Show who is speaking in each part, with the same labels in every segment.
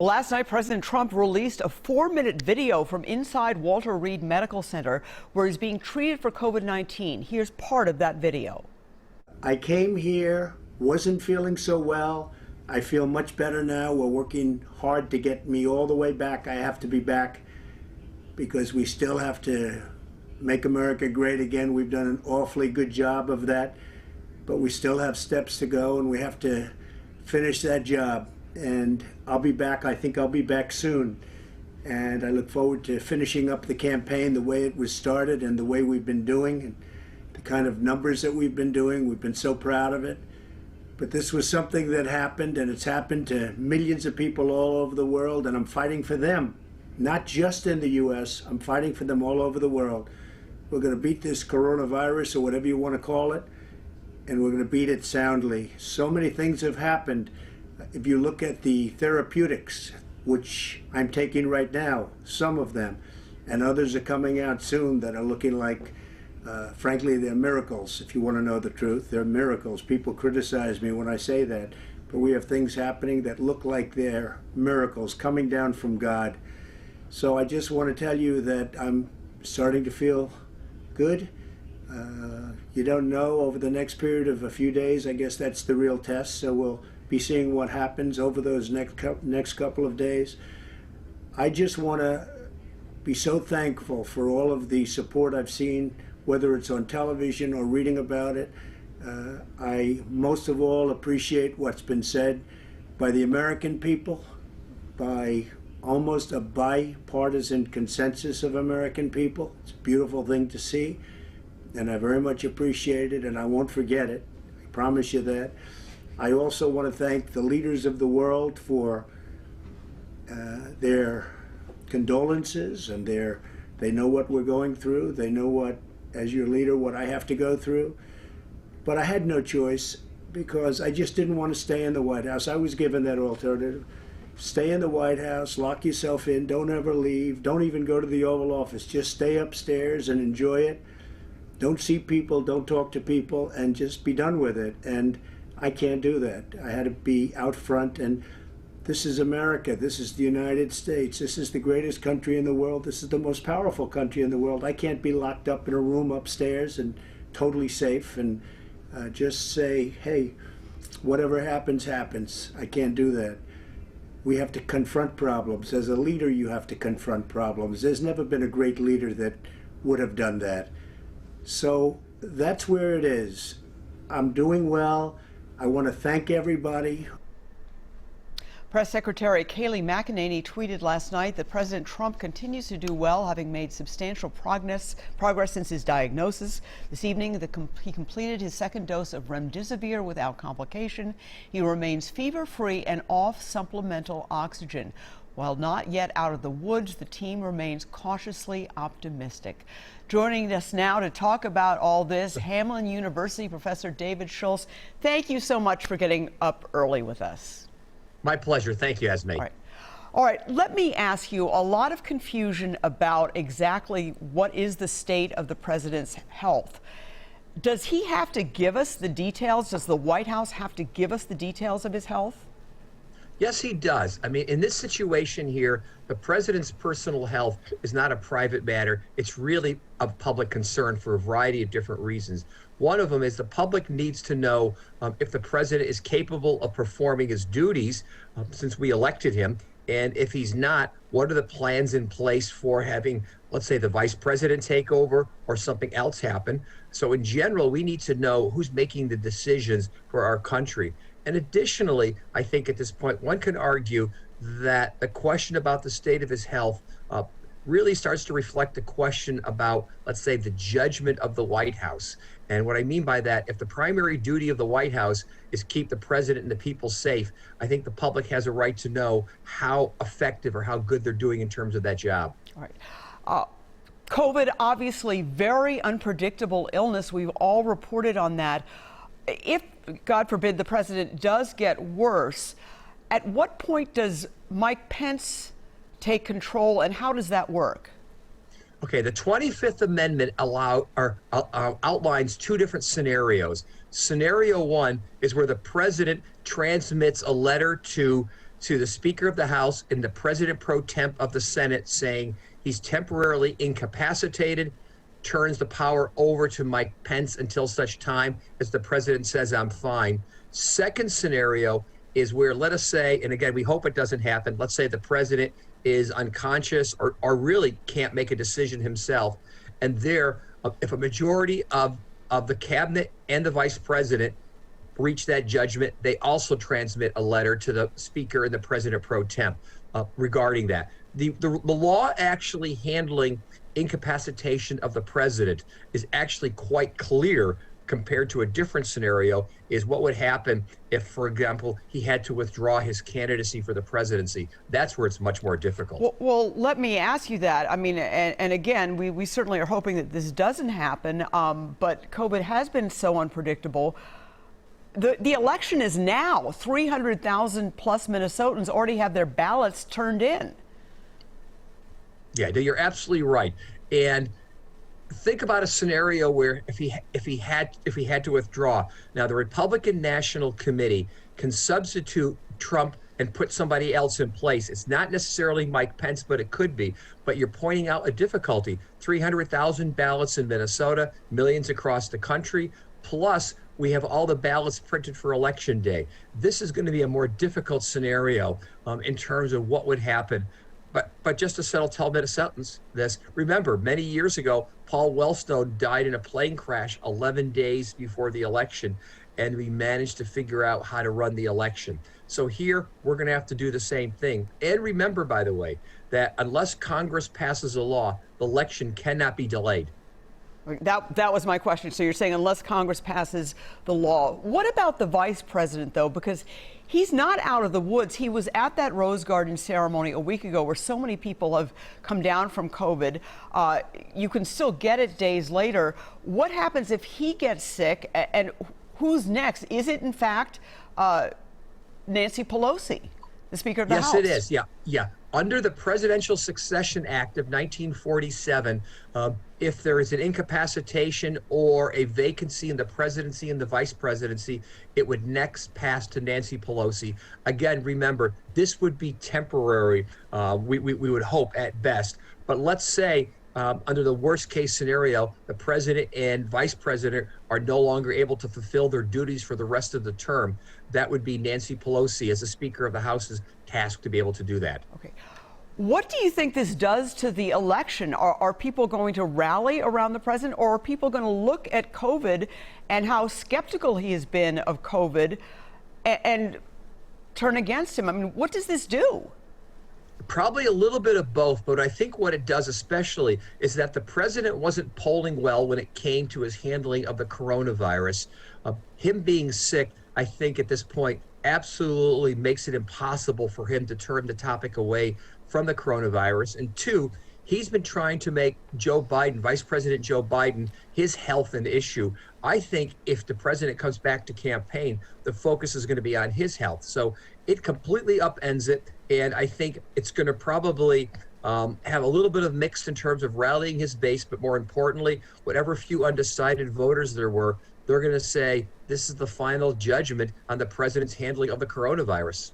Speaker 1: Last night, President Trump released a 4-minute video from inside Walter Reed Medical Center where he's being treated for COVID-19. Here's part of that video.
Speaker 2: I came here, wasn't feeling so well. I feel much better now. We're working hard to get me all the way back. I have to be back because we still have to make America great again. We've done an awfully good job of that, but we still have steps to go and we have to finish that job. And I'll be back. I think I'll be back soon. And I look forward to finishing up the campaign the way it was started and the way we've been doing and the kind of numbers that we've been doing. We've been so proud of it. But this was something that happened, and it's happened to millions of people all over the world, and I'm fighting for them, not just in the U.S. I'm fighting for them all over the world. We're going to beat this coronavirus, or whatever you want to call it, and we're going to beat it soundly. So many things have happened. If you look at the therapeutics, which I'm taking right now, some of them, and others are coming out soon that are looking like, frankly, they're miracles. If you want to know the truth, they're miracles. People criticize me when I say that, but we have things happening that look like they're miracles coming down from God. So I just want to tell you that I'm starting to feel good. You don't know over the next period of a few days. I guess that's the real test. So we'll be seeing what happens over those next couple of days. I just want to be so thankful for all of the support I've seen, whether it's on television or reading about it. I most of all appreciate what's been said by the American people, by almost a bipartisan consensus of American people. It's a beautiful thing to see, and I very much appreciate it, and I won't forget it. I promise you that. I also want to thank the leaders of the world for their condolences, and they know what we're going through. They know what, as your leader, what I have to go through. But I had no choice because I just didn't want to stay in the White House. I was given that alternative. Stay in the White House, lock yourself in, don't ever leave, don't even go to the Oval Office. Just stay upstairs and enjoy it. Don't see people, don't talk to people, and just be done with it. And I can't do that. I had to be out front, and this is America. This is the United States. This is the greatest country in the world. This is the most powerful country in the world. I can't be locked up in a room upstairs and totally safe and just say, hey, whatever happens, happens. I can't do that. We have to confront problems. As a leader, you have to confront problems. There's never been a great leader that would have done that. So that's where it is. I'm doing well. I want to thank everybody.
Speaker 1: Press Secretary Kayleigh McEnany tweeted last night that President Trump continues to do well, having made substantial progress since his diagnosis. This evening, he completed his second dose of remdesivir without complication. He remains fever-free and off supplemental oxygen. While not yet out of the woods, the team remains cautiously optimistic. Joining us now to talk about all this, Hamline University Professor David Schultz. Thank you so much for getting up early with us.
Speaker 3: My pleasure. Thank you, Esme.
Speaker 1: All right. Let me ask you, a lot of confusion about exactly what is the state of the president's health. Does he have to give us the details? Does the White House have to give us the details of his health?
Speaker 3: Yes, he does. I mean, in this situation here, the president's personal health is not a private matter. It's really of public concern for a variety of different reasons. One of them is the public needs to know if the president is capable of performing his duties since we elected him. And if he's not, what are the plans in place for having, let's say, the vice president take over or something else happen? So in general, we need to know who's making the decisions for our country. And additionally, I think at this point, one can argue that the question about the state of his health really starts to reflect the question about, let's say, the judgment of the White House. And what I mean by that, if the primary duty of the White House is keep the president and the people safe, I think the public has a right to know how effective or how good they're doing in terms of that job.
Speaker 1: All right. COVID, obviously, very unpredictable illness. We've all reported on that. If, God forbid, the president does get worse, at what point does Mike Pence take control, and how does that work?
Speaker 3: Okay, the 25th Amendment outlines two different scenarios. Scenario one is where the president transmits a letter to to the Speaker of the House and the President pro temp of the Senate saying he's temporarily incapacitated, turns the power over to Mike Pence until such time as the president says, I'm fine. Second scenario is where, let us say, and again, we hope it doesn't happen, let's say the president is unconscious or really can't make a decision himself. And there, if a majority of the cabinet and the vice president reach that judgment, they also transmit a letter to the speaker and the president pro temp regarding that. The law actually handling incapacitation of the president is actually quite clear compared to a different scenario, is what would happen if, for example, he had to withdraw his candidacy for the presidency. That's where it's much more difficult.
Speaker 1: Well, let me ask you that. I mean, and again, we certainly are hoping that this doesn't happen, but COVID has been so unpredictable. The election is now. 300,000 plus Minnesotans already have their ballots turned in.
Speaker 3: Yeah, you're absolutely right. And think about a scenario where if he had to withdraw. Now, the Republican National Committee can substitute Trump and put somebody else in place. It's not necessarily Mike Pence, but it could be. But you're pointing out a difficulty. 300,000 ballots in Minnesota, millions across the country, plus we have all the ballots printed for Election Day. This is going to be a more difficult scenario in terms of what would happen. But just to settle 12-minute sentence, remember, many years ago, Paul Wellstone died in a plane crash 11 days before the election, and we managed to figure out how to run the election. So here, we're going to have to do the same thing. And remember, by the way, that unless Congress passes a law, the election cannot be delayed.
Speaker 1: That was my question. So you're saying unless Congress passes the law. What about the vice president, though? Because he's not out of the woods. He was at that Rose Garden ceremony a week ago where so many people have come down from COVID. You can still get it days later. What happens if he gets sick, and who's next? Is it, in fact, Nancy Pelosi, the Speaker of the House?
Speaker 3: Yes, it is. Yeah. Under the Presidential Succession Act of 1947, if there is an incapacitation or a vacancy in the presidency and the vice presidency, it would next pass to Nancy Pelosi. Again, remember, this would be temporary, we would hope at best. But let's say under the worst case scenario, the president and vice president are no longer able to fulfill their duties for the rest of the term. That would be Nancy Pelosi as the Speaker of the House's task to be able to do that.
Speaker 1: Okay. What do you think this does to the election? Are people going to rally around the president, or are people going to look at COVID and how skeptical he has been of COVID and turn against him? I mean, what does this do?
Speaker 3: Probably a little bit of both, but I think what it does especially is that the president wasn't polling well when it came to his handling of the coronavirus. Him being sick, I think at this point, absolutely makes it impossible for him to turn the topic away from the coronavirus. And two, he's been trying to make Joe Biden, Vice President Joe Biden, his health an issue. I think if the president comes back to campaign, the focus is going to be on his health. So it completely upends it. And I think it's going to probably have a little bit of mixed in terms of rallying his base. But more importantly, whatever few undecided voters there were, they're going to say this is the final judgment on the president's handling of the coronavirus.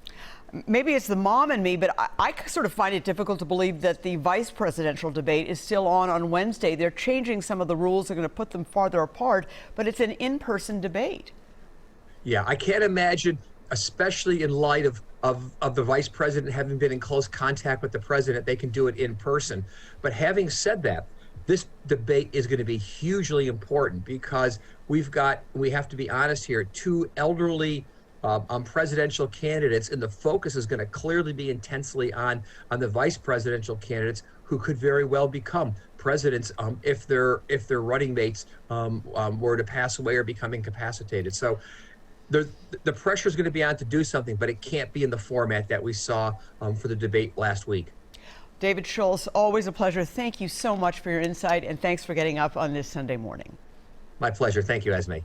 Speaker 1: Maybe it's the mom in me, but I sort of find it difficult to believe that the vice presidential debate is still on Wednesday. They're changing some of the rules. They're going to put them farther apart, but it's an in-person debate.
Speaker 3: Yeah, I can't imagine, especially in light of the vice president having been in close contact with the president, they can do it in person. But having said that, this debate is going to be hugely important because we have to be honest here, two elderly presidential candidates, and the focus is going to clearly be intensely on the vice presidential candidates who could very well become presidents if their running mates were to pass away or become incapacitated. So the pressure is going to be on to do something, but it can't be in the format that we saw for the debate last week.
Speaker 1: David Schultz, always a pleasure. Thank you so much for your insight, and thanks for getting up on this Sunday morning.
Speaker 3: My pleasure. Thank you, Esme.